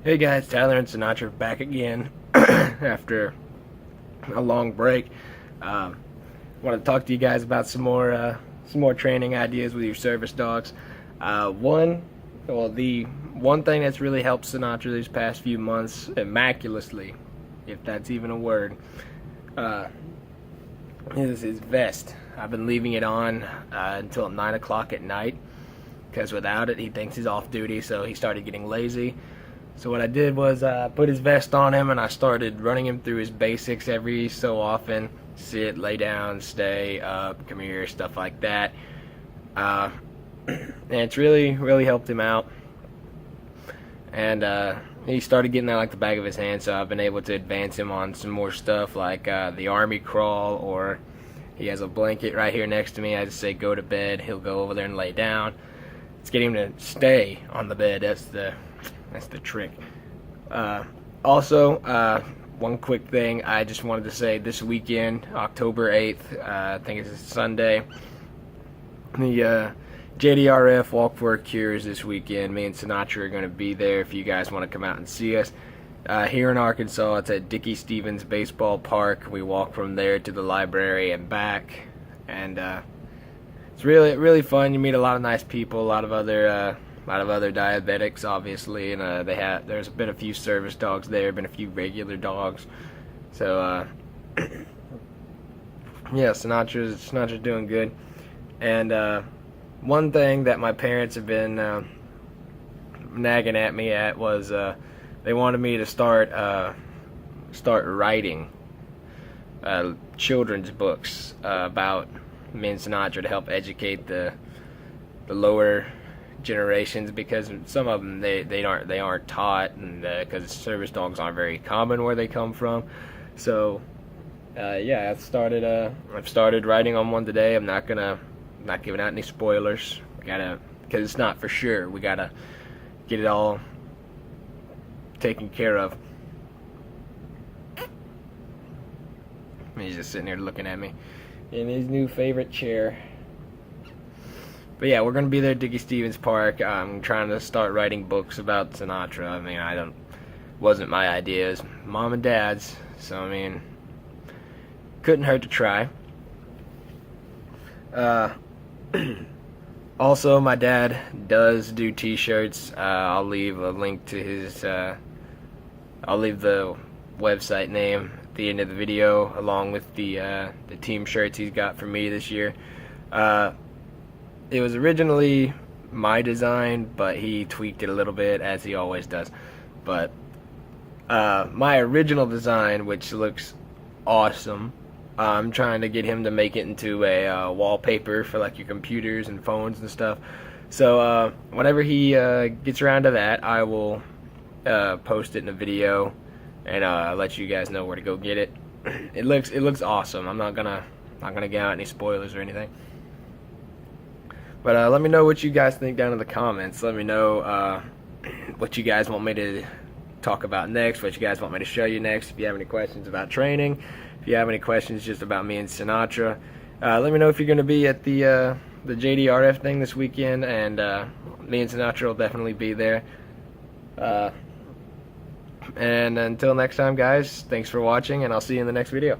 Hey guys, Tyler and Sinatra back again after a long break. Um, want to talk to you guys about some more training ideas with your service dogs. The one thing that's really helped Sinatra these past few months, immaculatively, if that's even a word, uh, is his vest. I've been leaving it on until 9 o'clock at night because without it, he thinks he's off duty, so he started getting lazy. So what I did was put his vest on him and I started running him through his basics every so often. Sit, lay down, stay, up, come here, stuff like that. And it's really helped him out. And he started getting that like the back of his hand, so I've been able to advance him on some more stuff like the army crawl, or he has a blanket right here next to me. I just say go to bed, he'll go over there and lay down. It's getting him to stay on the bed. That's the trick. Also, one quick thing I just wanted to say: this weekend, October 8th, I think it's Sunday, the JDRF Walk for a Cure is this weekend. Me and Sinatra are going to be there if you guys want to come out and see us. Here in Arkansas, it's at Dickey Stevens Baseball Park. We walk from there to the library and back, and it's really fun. You meet a lot of nice people, a lot of other diabetics, obviously, and there's been a few service dogs there, been a few regular dogs. So yeah, Sinatra's doing good. And one thing that my parents have been nagging at me at was they wanted me to start writing children's books about me and Sinatra to help educate the lower generations, because some of them they aren't taught, and because service dogs aren't very common where they come from. So yeah, I've started writing on one today. I'm not giving out any spoilers. Because it's not for sure. We gotta get it all taken care of. He's just sitting here looking at me in his new favorite chair. But yeah, we're gonna be there at Dickey Stevens Park. I'm trying to start writing books about Sinatra. I mean, wasn't my idea, it was Mom and Dad's. So I mean, couldn't hurt to try. Also, my dad does do T-shirts. I'll leave a link to his. I'll leave the website name at the end of the video, along with the team shirts he's got for me this year. It was originally my design, but he tweaked it a little bit, as he always does. But my original design, which looks awesome, I'm trying to get him to make it into a wallpaper for like your computers and phones and stuff. So whenever he gets around to that, I will post it in a video and let you guys know where to go get it. It looks awesome. I'm not gonna get out any spoilers or anything. But let me know what you guys think down in the comments. Let me know what you guys want me to talk about next, what you guys want me to show you next. If you have any questions about training, if you have any questions just about me and Sinatra, let me know if you're going to be at the JDRF thing this weekend, and me and Sinatra will definitely be there. And until next time, guys, thanks for watching, and I'll see you in the next video.